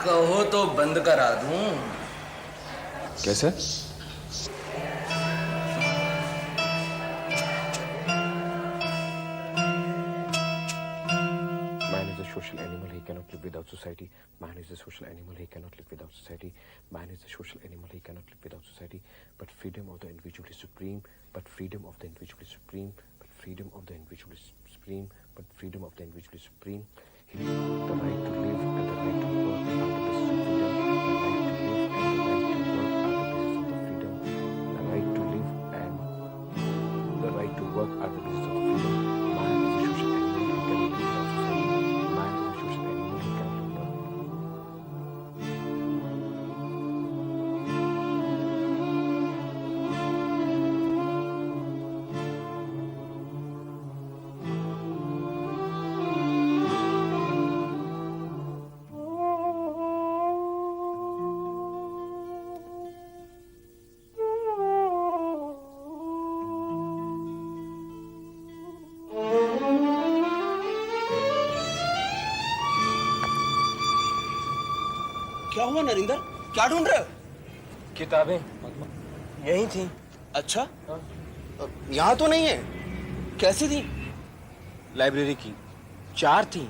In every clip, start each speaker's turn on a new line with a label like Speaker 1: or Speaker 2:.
Speaker 1: कहो तो बंद करा दूं।
Speaker 2: कैसे? Man is a social animal, he cannot live without society. Man is a social animal, he cannot live without society. Man is a social animal, he cannot live without society. But freedom of the individual is supreme. But freedom of the individual is supreme. But freedom of the individual is supreme. But freedom of the individual is supreme. The right to live and the right to work are the basis of freedom. The right to live and the right to work are the basis of freedom. Man is a social animal, he cannot live without society. Man is a social animal, he cannot live without.
Speaker 3: क्या हुआ नरिंदर? क्या ढूंढ रहे हो?
Speaker 2: किताबें
Speaker 3: यही थी। अच्छा, यहाँ तो नहीं है। कैसी थी?
Speaker 2: लाइब्रेरी की 4 थी,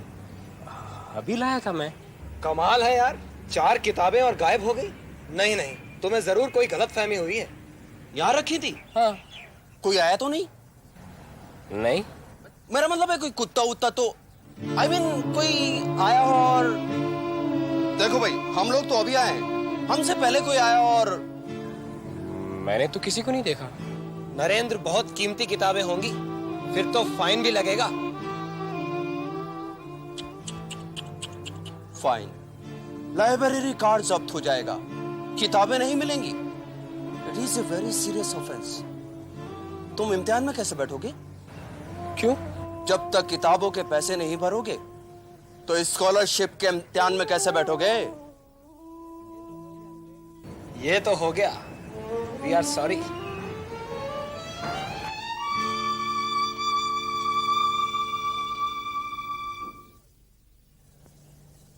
Speaker 2: अभी लाया था मैं।
Speaker 3: कमाल है यार, 4 किताबें और गायब हो गई। नहीं नहीं, तुम्हें जरूर कोई गलतफहमी हुई है। यहाँ रखी थी?
Speaker 2: हाँ।
Speaker 3: कोई आया तो नहीं?
Speaker 2: नहीं,
Speaker 3: मेरा मतलब है कोई कुत्ता उत्ता तो I mean, कोई आया हो और देखो भाई, हम लोग तो अभी आए हैं, हमसे पहले कोई आया और
Speaker 2: मैंने तो किसी को नहीं देखा।
Speaker 3: नरेंद्र, बहुत कीमती किताबें होंगी, फिर तो फाइन भी लगेगा। फाइन, लाइब्रेरी कार्ड जब्त हो जाएगा, किताबें नहीं मिलेंगी। It is a very serious offence. तुम इम्तिहान में कैसे बैठोगे?
Speaker 2: क्यों?
Speaker 3: जब तक किताबों के पैसे नहीं भरोगे तो स्कॉलरशिप के इम्तिहान में कैसे बैठोगे? ये तो हो गया। We are sorry.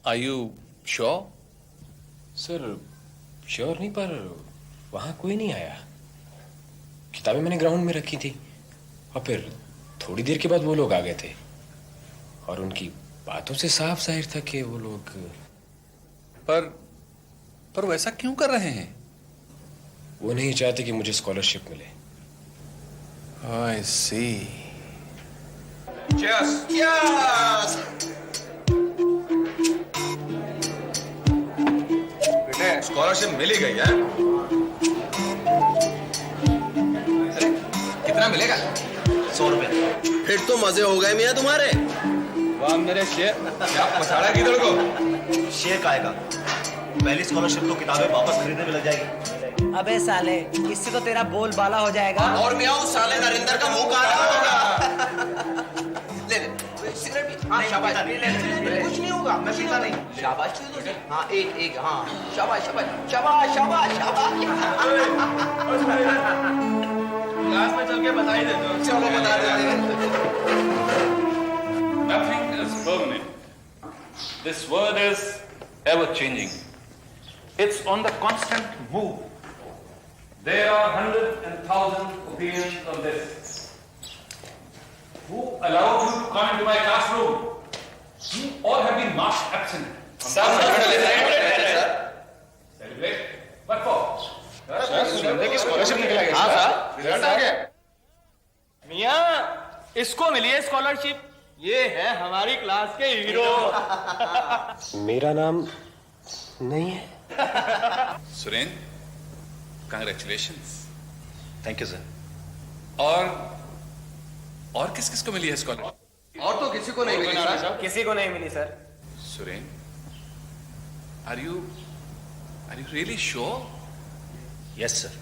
Speaker 4: Are you sure?
Speaker 2: Sir sure नहीं, पर वहां कोई नहीं आया। किताबें मैंने ग्राउंड में रखी थी और फिर थोड़ी देर के बाद वो लोग आ गए थे और उनकी बातों से साफ जाहिर था कि वो लोग
Speaker 4: पर वैसा क्यों कर रहे हैं?
Speaker 2: वो नहीं चाहते कि मुझे स्कॉलरशिप मिले।
Speaker 4: I see.
Speaker 1: Cheers.
Speaker 4: बेटे स्कॉलरशिप मिल ही गई है। अरे कितना मिलेगा?
Speaker 3: 100 रुपए। फिर तो मजे हो गए मियां तुम्हारे।
Speaker 4: वाह मेरे शेर, क्या पछाड़ा किधर को?
Speaker 5: शेयर का आएगा। पहली स्कॉलरशिप तो किताबें वापस खरीदने में लग जाएगी।
Speaker 6: अबे साले, इससे तो तेरा बोल बाला हो जाएगा।
Speaker 3: और मियां साले नरिंदर का मुंह कहाँ होगा? ले ले सिगरेट भी। हाँ शाबाश, कुछ नहीं होगा। मैं पीता नहीं। शाबाश। हाँ एक हाँ शाबाश शाबाश शाबाश शाबाश शाबाश।
Speaker 4: क्लास में चल के बता ही देते हो।
Speaker 3: चलो बता देते हैं।
Speaker 7: Nothing is permanent. This world is ever changing. It's on the constant move. There are hundreds and thousands opinions on this. Who allowed you to come into my classroom? You all have been marked absent. Celebrate? What for?
Speaker 4: Scholarship निकला गया।
Speaker 3: हाँ sir,
Speaker 4: result आ गया।
Speaker 3: मियां इसको मिली है scholarship. ये है हमारी class के हीरो।
Speaker 2: मेरा नाम नहीं है।
Speaker 4: Suren, congratulations.
Speaker 5: Thank you sir.
Speaker 4: और किस किस को मिली है स्कॉलरशिप?
Speaker 3: और तो किसी को नहीं मिली सर।
Speaker 6: किसी को नहीं मिली sir.
Speaker 4: Suren, are you really sure?
Speaker 5: Yes sir.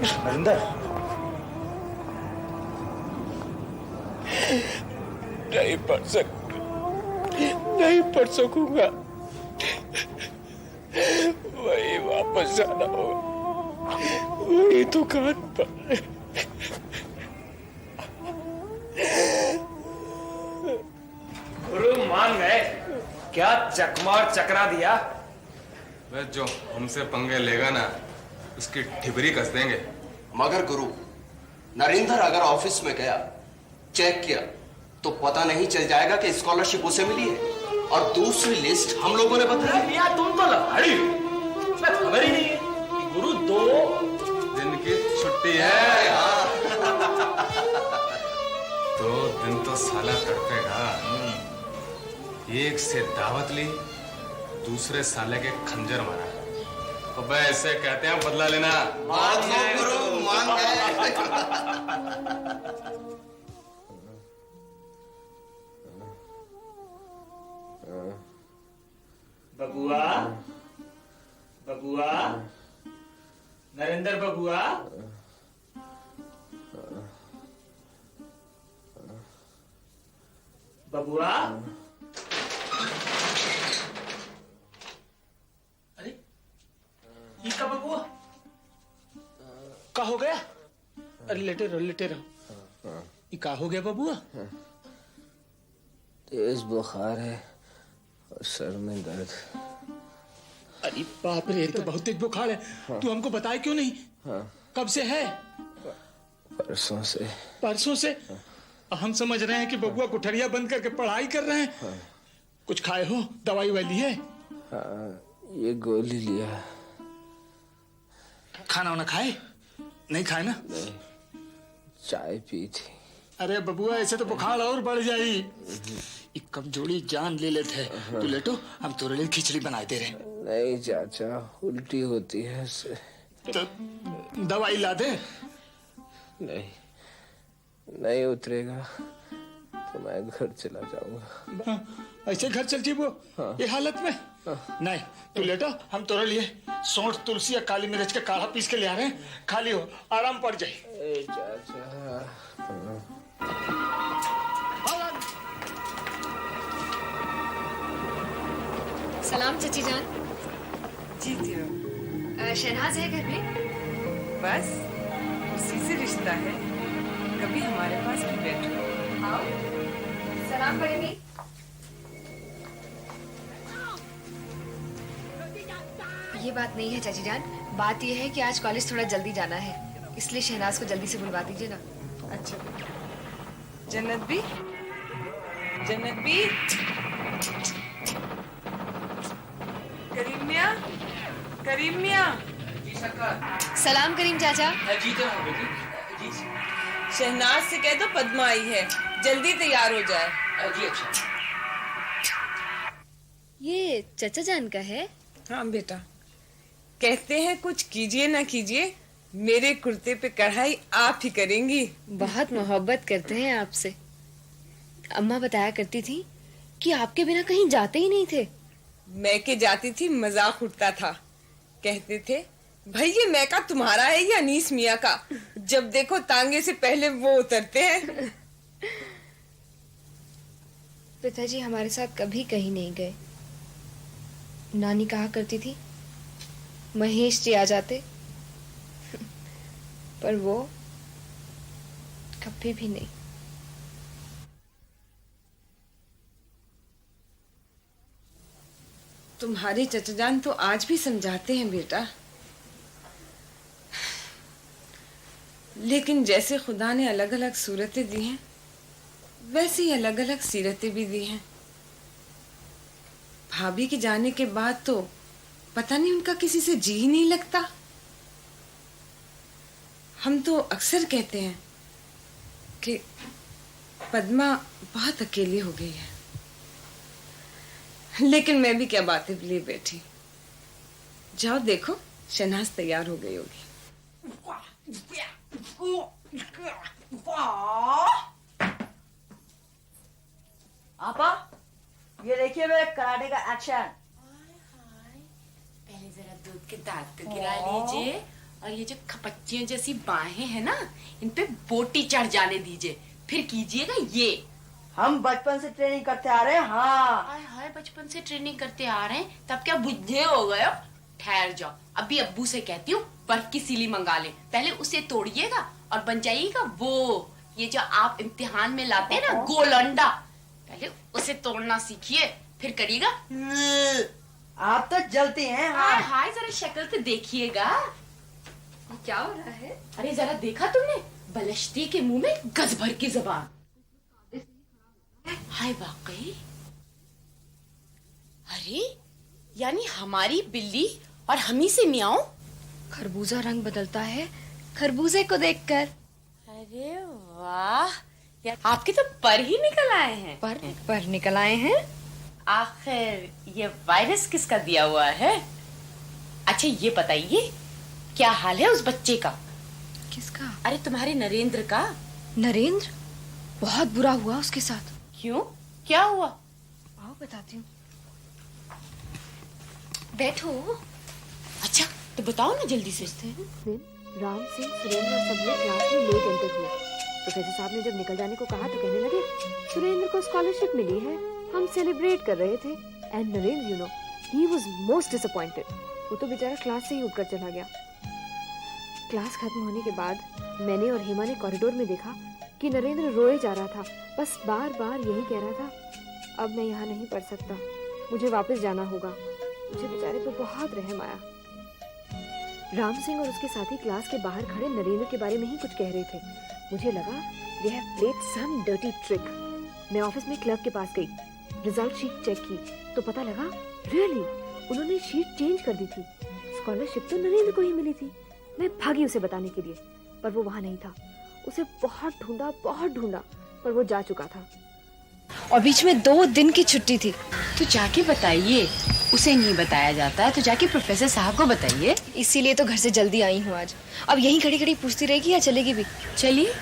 Speaker 5: Narendra,
Speaker 2: नहीं पढ़ सकूंगा। वही वापस जाना होगा, वही दुकान पर।
Speaker 6: गुरु मान गए, क्या चकमार चकरा दिया।
Speaker 4: बस जो हमसे पंगे लेगा ना, उसकी ठिबरी कस देंगे।
Speaker 3: मगर गुरु, नरेंद्र अगर ऑफिस में गया, चेक किया, तो पता नहीं चल जाएगा कि स्कॉलरशिप उसे मिली है और दूसरी लिस्ट हम लोगों ने बताई।
Speaker 6: भैया तुम तो लफाड़ी, तुम्हें खबर ही नहीं है कि गुरु 2
Speaker 4: दिन की छुट्टी है। 2 दिन तो साला तड़पेगा। एक से दावत ली, दूसरे साले के खंजर मारा। तो भाई ऐसे कहते हैं बदला लेना।
Speaker 3: मान गए गुरु, मान गए।
Speaker 6: बबुआ, बबुआ, नरेंद्र बबुआ। बबुआ, अरे ये का बबुआ का हो गया? अरे लेटे रहो। ये का हो गया बबुआ?
Speaker 2: तेज बुखार है और सर में दर्द।
Speaker 6: अरे बाप रे, तो बहुत तेज बुखार है। तू हमको बताया क्यों नहीं? कब से है?
Speaker 2: परसों से।
Speaker 6: परसों से? हम समझ रहे हैं कि बबुआ कुठरिया बंद करके पढ़ाई कर रहे हैं। कुछ खाए हो? दवाई वाली है?
Speaker 2: ये गोली लिया।
Speaker 6: खाना वाना खाए? नहीं खाए ना?
Speaker 2: नहीं, चाय पी थी।
Speaker 6: अरे बबुआ, ऐसे तो बुखार और बढ़ जाई। एक कमजोरी जान ले लेते हैं। तू लेटो, हम तेरे लिए खिचड़ी बनाए दे रहे हैं।
Speaker 2: नहीं चाचा, उल्टी होती है इससे।
Speaker 6: तो दवाई ला दे।
Speaker 2: नहीं उतरेगा तो मैं घर चला जाऊंगा।
Speaker 6: ऐसे घर चल जी वो? ये हालत में? नहीं, तू लेटो, हम तेरे लिए सौंठ, तुलसी या काली मिर्च का काढ़ा पीस के ले आ रहे हैं। खा लियो, आराम पड़ जाए।
Speaker 2: चाचा,
Speaker 8: सलाम चची जान।
Speaker 9: जीती रहो।
Speaker 8: शहनाज है घर में?
Speaker 9: बस उसी से रिश्ता है, कभी हमारे पास भी बैठो।
Speaker 8: आओ, सलाम करेंगी। ये बात नहीं है चाची जान, बात ये है कि आज कॉलेज थोड़ा जल्दी जाना है, इसलिए शहनाज को जल्दी से बुलवा दीजिए ना।
Speaker 9: अच्छा, जन्नत भी, जन्नत भी। करीम मियाँ, करीम मियाँ।
Speaker 8: सलाम करीम चाचा।
Speaker 9: शहनाज से कह दो पद्मा आई है, जल्दी तैयार हो जाए।
Speaker 8: ये चाचा जान का है?
Speaker 9: हाँ बेटा, कहते हैं कुछ कीजिए ना कीजिए, मेरे कुर्ते पे कढ़ाई आप ही करेंगी।
Speaker 8: बहुत मोहब्बत करते हैं आपसे। अम्मा बताया करती थी कि आपके बिना कहीं जाते ही नहीं थे।
Speaker 9: मैं के जाती थी, मजाक उठता था। कहते थे भाई ये मैका तुम्हारा है या अनीस मियाँ का, जब देखो तांगे से पहले वो उतरते हैं।
Speaker 8: पिताजी हमारे साथ कभी कहीं नहीं गए। नानी कहा करती थी महेश जी आ जाते, पर वो कभी भी नहीं।
Speaker 9: तुम्हारे चचा जान तो आज भी समझाते हैं बेटा, लेकिन जैसे खुदा ने अलग अलग सूरतें दी हैं, वैसे ही अलग अलग सीरतें भी दी हैं। भाभी के जाने के बाद तो पता नहीं उनका किसी से जी ही नहीं लगता। हम तो अक्सर कहते हैं कि पद्मा बहुत अकेली हो गई है, लेकिन मैं भी क्या बातें लिए बैठी। जाओ देखो, शहनाज तैयार हो गई होगी।
Speaker 10: आपा, ये देखिए मेरे कराटे का एक्शन।
Speaker 11: पहले जरा दूध के दाग तो गिरा लीजिए और ये जो खपच्चियों जैसी बाहें हैं ना, इन पे बोटी चढ़ जाने दीजिए, फिर कीजिएगा ये।
Speaker 10: हम बचपन से ट्रेनिंग करते आ रहे हैं। हाँ
Speaker 11: हाय हाय, बचपन से ट्रेनिंग करते आ रहे हैं, तब क्या बुढ़े हो गए हो? ठहर जाओ, अभी अब्बू से कहती हूँ बर्फ की सीली मंगा ले, पहले उसे तोड़िएगा और बन जाइएगा वो, ये जो आप इम्तिहान में लाते हैं ना गोल अंडा, पहले उसे तोड़ना सीखिए, फिर करिएगा।
Speaker 10: आप तो जलती हैं।
Speaker 11: हाय हाय, जरा शक्ल तो देखिएगा।
Speaker 8: क्या हो रहा है?
Speaker 11: अरे जरा देखा तुमने, बलश्ती के मुंह में गज भर की जबान। हाय वाकई, अरे यानी हमारी बिल्ली और हमी से मियाओ।
Speaker 8: खरबूजा रंग बदलता है खरबूजे को देखकर।
Speaker 11: अरे वाह, यार आपके तो पर ही निकल आए हैं।
Speaker 8: पर निकल आए हैं।
Speaker 11: आखिर ये वायरस किसका दिया हुआ है? अच्छा ये बताइए, क्या हाल है उस बच्चे का?
Speaker 8: किसका?
Speaker 11: अरे तुम्हारे नरेंद्र का।
Speaker 8: नरेंद्र? बहुत बुरा हुआ उसके साथ।
Speaker 11: क्यों, क्या हुआ?
Speaker 8: आओ बताती हूँ, बैठो।
Speaker 11: अच्छा तो बताओ ना जल्दी से।
Speaker 8: राम सिंह, सुरेंद्र और सब लोग क्लास में लेट एंटर हुए। प्रोफेसर साहब ने जब निकल जाने को कहा तो कहने लगे, सुरेंद्र को स्कॉलरशिप मिली है, हम सेलिब्रेट कर रहे थे। And Narendra, you know, he was most disappointed. वो तो बेचारा क्लास से ही उठकर चला गया। क्लास खत्म होने के बाद मैंने और हेमा ने कॉरिडोर में देखा कि नरेंद्र रोए जा रहा था, बस बार बार यही कह रहा था, अब मैं यहाँ नहीं पढ़ सकता, मुझे वापस जाना होगा। मुझे बेचारे पे बहुत रहम आया। राम सिंह और उसके साथी क्लास के बाहर खड़े नरेंद्र के बारे में ही कुछ कह रहे थे। मुझे लगा they have played some dirty trick. मैं ऑफिस में क्लर्क के पास गई, रिजल्ट शीट चेक की तो पता लगा रियली उन्होंने शीट चेंज कर दी थी। स्कॉलरशिप तो नरेंद्र को ही मिली थी। मैं भागी उसे बताने के लिए, पर वो वहाँ नहीं था। उसे बहुत ढूंढा पर वो जा चुका था। और बीच में 2 दिन की छुट्टी थी।
Speaker 11: तो जाके बताइए, उसे नहीं बताया जाता है तो जाके प्रोफेसर साहब को बताइए।
Speaker 8: इसीलिए तो घर से जल्दी आई हूँ आज। अब यहीं खड़ी खड़ी पूछती रहेगी या चलेगी भी?
Speaker 11: चलिए।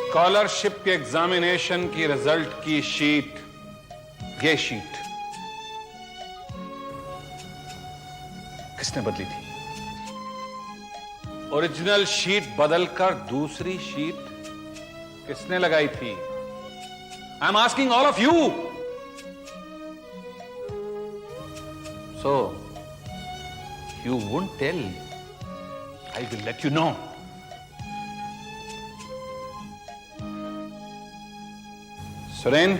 Speaker 7: स्कॉलरशिप के एग्जामिनेशन की रिजल्ट की शीट, ये शीट किसने बदली थी? ओरिजिनल शीट बदलकर दूसरी शीट किसने लगाई थी? I am asking all of you. So you won't tell, I will let you know. Suren.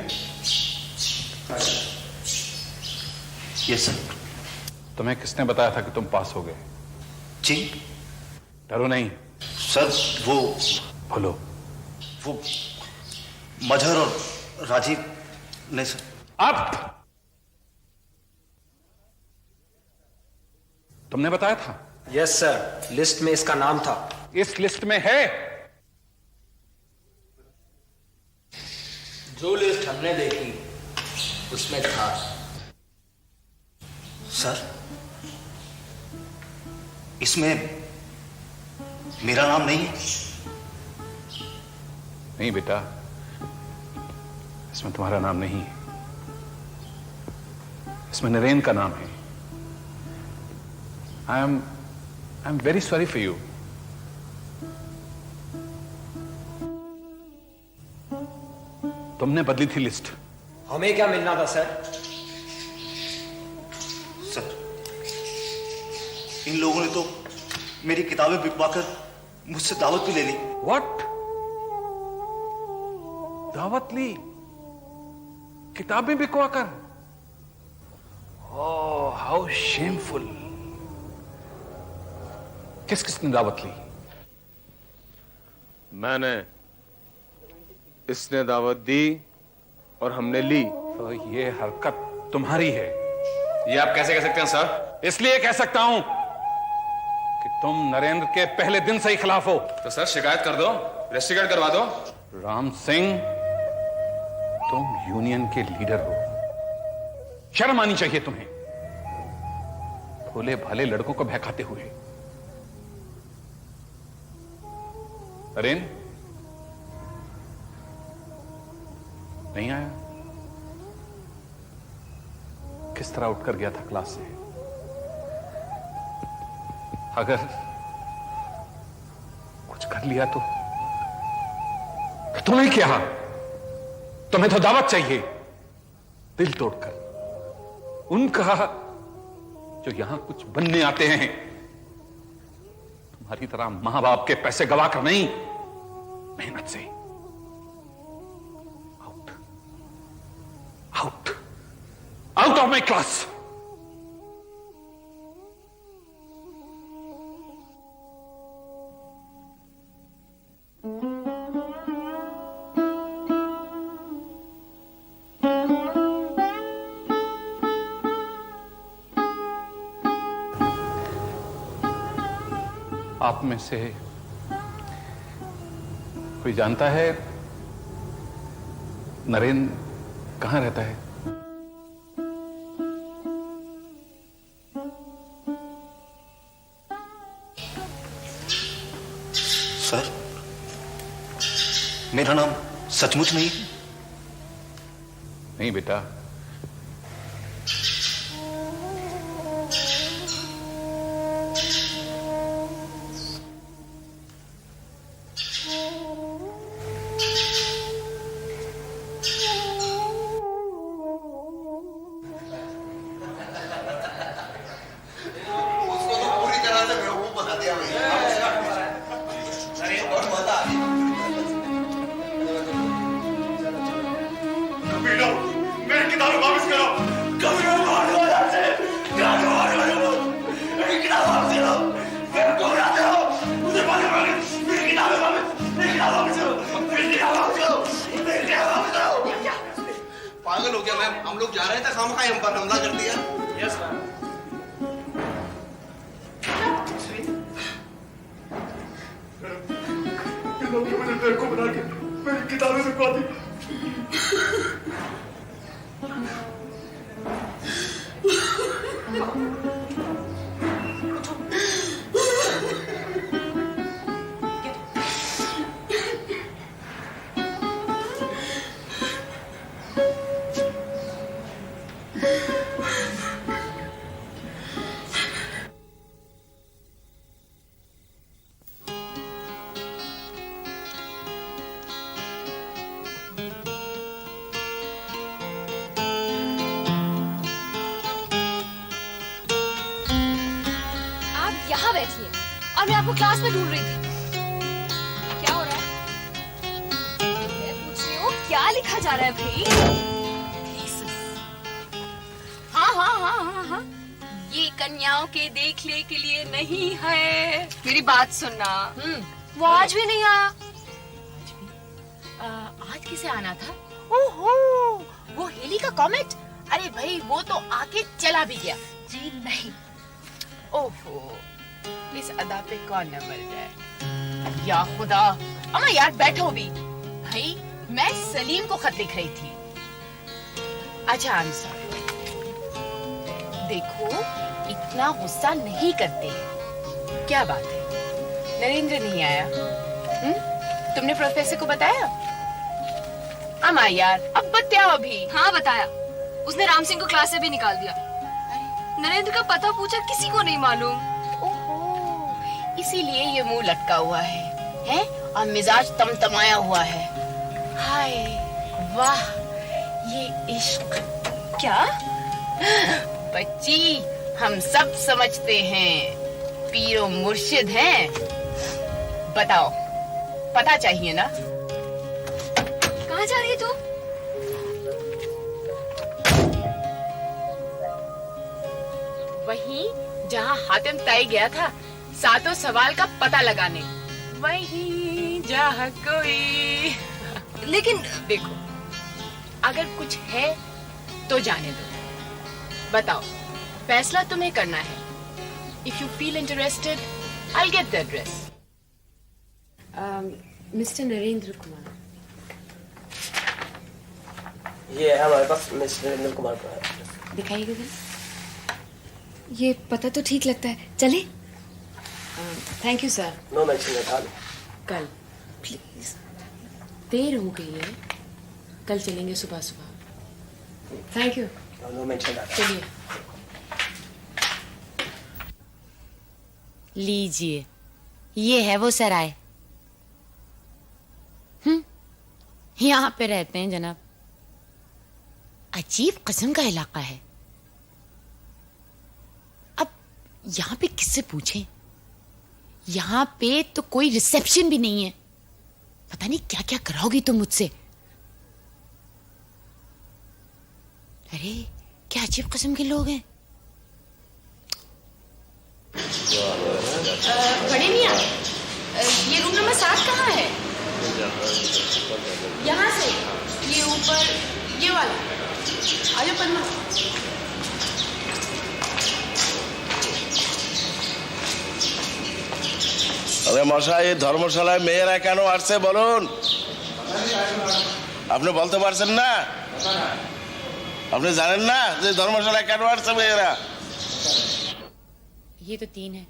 Speaker 5: Yes sir.
Speaker 7: तुम्हें किसने बताया था कि तुम पास हो गए?
Speaker 5: जी
Speaker 7: डरो नहीं
Speaker 5: सर। वो
Speaker 7: बोलो।
Speaker 5: वो मजहर और राजीव ने सर।
Speaker 7: अब तुमने बताया था?
Speaker 1: यस सर, लिस्ट में इसका नाम था।
Speaker 7: इस लिस्ट में है?
Speaker 1: जो लिस्ट हमने देखी उसमें था।
Speaker 5: सर इसमें मेरा नाम नहीं है।
Speaker 7: नहीं बेटा, इसमें तुम्हारा नाम नहीं है, इसमें नरेन का नाम है। I am very sorry for you. तुमने बदली थी लिस्ट।
Speaker 1: हमें क्या मिलना था सर?
Speaker 5: सर इन लोगों ने तो मेरी किताबें बिकवाकर मुझसे दावत भी ले ली।
Speaker 7: व्हाट? दावत ली? किताबें बिकवाकर? Oh how shameful. किस किसने दावत ली?
Speaker 4: मैंने। इसने दावत दी और हमने ली।
Speaker 7: तो ये हरकत तुम्हारी है। ये आप कैसे कह सकते हैं सर? इसलिए कह सकता हूं कि तुम नरेंद्र के पहले दिन से ही खिलाफ हो।
Speaker 4: तो सर शिकायत कर दो, रेस्टिकेट करवा दो।
Speaker 7: राम सिंह, तुम यूनियन के लीडर हो, शर्म आनी चाहिए तुम्हें, भोले भाले लड़कों को बहकाते हुए। नरेंद्र नहीं आया? किस तरह उठकर गया था क्लास से? अगर कुछ कर लिया तो तुम्हें क्या? तुम्हें तो दावत चाहिए दिल तोड़कर। उनका जो यहां कुछ बनने आते हैं, तुम्हारी तरह मां बाप के पैसे गवाकर नहीं, मेहनत से। Out out out of my class. आप में से कोई जानता है नरेंद्र कहां रहता है?
Speaker 5: सर, मेरा नाम सचमुच नहीं है।
Speaker 7: नहीं बेटा,
Speaker 3: उसको तो पूरी तरह से बेवकूफ बना दिया भैया। और मजा आ गया।
Speaker 6: मेरी किताबें वापस करो। कभी मैं मार दूंगा आपसे। किताबें मेरी किताब वापस करो। मैं घबरा रहा हूं। मुझे मालूम है। मेरी किताबें वापस। मेरी किताब वापस करो। मेरी किताब वापस करो। मेरी किताब वापस करो।
Speaker 3: पागल हो गया मैम, हम लोग जा रहे थे, खामखा हम पर हमला कर दिया।
Speaker 6: Yes ma'am. मैंने बेवकूफ बना के मेरी किताबें बिकवा दी।
Speaker 8: यहाँ बैठिए और मैं आपको क्लास में ढूंढ रही थी। क्या हो रहा है? मैं पूछ रही हूँ क्या लिखा जा रहा है भाई?
Speaker 11: हाँ हाँ हाँ हाँ हाँ, ये कन्याओं के देखने के लिए नहीं है।
Speaker 8: मेरी बात सुनना। वो आज भी नहीं आया।
Speaker 11: आज किसे आना था? ओहो, वो हेली का कॉमेट। अरे भाई वो तो आके चला भी गया।
Speaker 8: जी नहीं।
Speaker 11: ओहो, इस अदा पे कौन न मर जाए। या खुदा। अम्मा यार बैठो भी। भाई मैं सलीम को खत लिख रही थी। अच्छा आई एम सॉरी। देखो इतना गुस्सा नहीं करते। क्या बात है, नरेंद्र नहीं आया? तुमने प्रोफेसर को बताया? अम्मा यार अब बताओ अभी।
Speaker 8: हाँ बताया, उसने राम सिंह को क्लास से भी निकाल दिया। नरेंद्र का पता पूछा, किसी को नहीं मालूम।
Speaker 11: ओहो, इसीलिए ये मुंह लटका हुआ है और मिजाज तमतमाया हुआ है। हाय वाह, ये इश्क। क्या बच्ची, हम सब समझते हैं, पीरो मुर्शिद हैं। बताओ, पता चाहिए ना?
Speaker 8: कहाँ जा रही है तू?
Speaker 11: वहीं जहाँ हातिम तय गया था सातों सवाल का पता लगाने। वहीं जहाँ कोई
Speaker 9: लेकिन
Speaker 11: देखो, अगर कुछ है तो जाने दो। बताओ, फैसला तुम्हें करना है। If you feel interested, I'll get the address.
Speaker 8: Mister Narendra Kumar.
Speaker 3: ये है हमारे पास मिस्टर नरेंद्र कुमार का।
Speaker 11: दिखाइएगा जरा।
Speaker 8: ये पता तो ठीक लगता है, चले?
Speaker 11: Thank you sir.
Speaker 3: No mention at all.
Speaker 11: कल
Speaker 8: प्लीज।
Speaker 11: देर हो गई है, कल चलेंगे सुबह सुबह। Thank you.
Speaker 3: No mention at all.
Speaker 11: चलिए। लीजिए, ये है वो सराय। यहाँ पे रहते हैं जनाब। अजीब किस्म का इलाका है। अब यहाँ पे किससे पूछें? यहाँ पे तो कोई रिसेप्शन भी नहीं है। पता नहीं क्या क्या कराओगी तुम मुझसे। अरे क्या अजीब किस्म के लोग हैं। बड़े मियां, ये रूम नंबर 7 कहाँ है? यहाँ से ये ऊपर ये वाला। आजो पन्ना।
Speaker 6: अरे মশাই, এই ধর্মশালায় মেয়েরা কেন আসছে বলুন? আপনি বলতে পারছেন না? আপনি জানেন না যে ধর্মশালায় কেন আসছে মেয়েরা?
Speaker 11: ये तो 3 है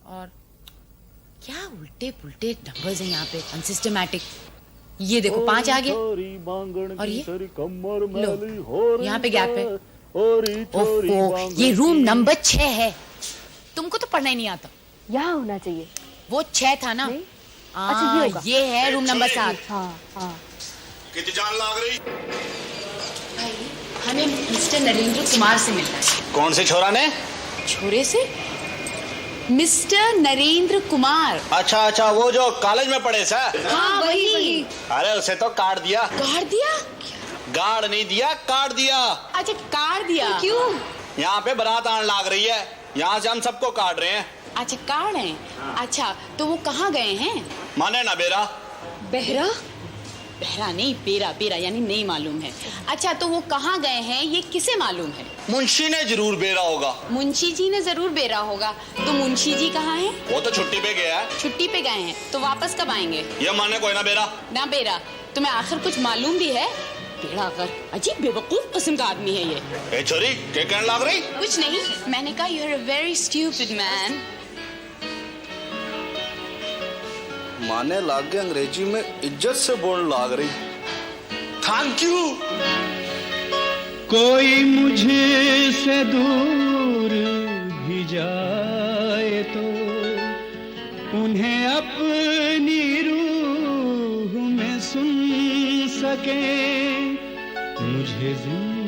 Speaker 11: और क्या उल्टे पुल्टे नंबर्स हैं यहाँ पे, अनसिस्टमैटिक। ये देखो 5 आ गया और ये लो, यहाँ पे गैप है। ओफो, ये रूम नंबर 6 है। तुमको तो पढ़ना ही नहीं आता।
Speaker 8: यहाँ होना चाहिए।
Speaker 11: वो 6 था ना?
Speaker 8: अच्छा, ये होगा।
Speaker 11: ये है रूम नंबर 7।
Speaker 8: हाँ हाँ।
Speaker 6: कितनी जान लग रही?
Speaker 11: भाई, हमें मिस्टर नरेंद्र कुमार से मिलना है।
Speaker 6: कौन से छोरा ने?
Speaker 11: छोरे से? मिस्टर नरेंद्र कुमार।
Speaker 6: अच्छा अच्छा, वो जो कॉलेज में पढ़े सा?
Speaker 11: हाँ वही।
Speaker 6: अरे उसे तो काट दिया।
Speaker 11: काट दिया?
Speaker 6: गाड़ नहीं दिया, काट दिया।
Speaker 11: अच्छा, काट दिया। क्यों?
Speaker 6: यहाँ पे बारात आने लग रही है, यहाँ से हम सबको काट रहे हैं।
Speaker 11: अच्छा, काट हैं। अच्छा, तो वो कहाँ गए हैं?
Speaker 6: माने ना बेरा।
Speaker 11: बहरा? बहरा नहीं, बेरा। बेरा यानी नहीं मालूम है। अच्छा, तो वो कहाँ गए हैं ये किसे मालूम है?
Speaker 6: मुंशी ने जरूर बेरा होगा।
Speaker 11: मुंशी जी ने जरूर बेरा होगा। तो मुंशी जी कहाँ हैं?
Speaker 6: वो तो छुट्टी पे गया है।
Speaker 11: छुट्टी पे गए हैं, तो वापस कब आएंगे?
Speaker 6: ये माने कोई ना बेरा।
Speaker 11: ना बेरा। तुम्हें आखिर कुछ मालूम भी है? बेड़ा कर, अजीब बेवकूफ किस्म का आदमी है ये।
Speaker 6: ए छोरी, क्या कहने लग रही?
Speaker 11: कुछ नहीं, मैंने कहा you are a very stupid man.
Speaker 6: माने लाग गए अंग्रेजी में इज्जत से बोल लाग रही। Thank you.
Speaker 12: कोई मुझे से दूर भी जाए तो उन्हें अपनी रूह में सुन सके, मुझे जिंदगी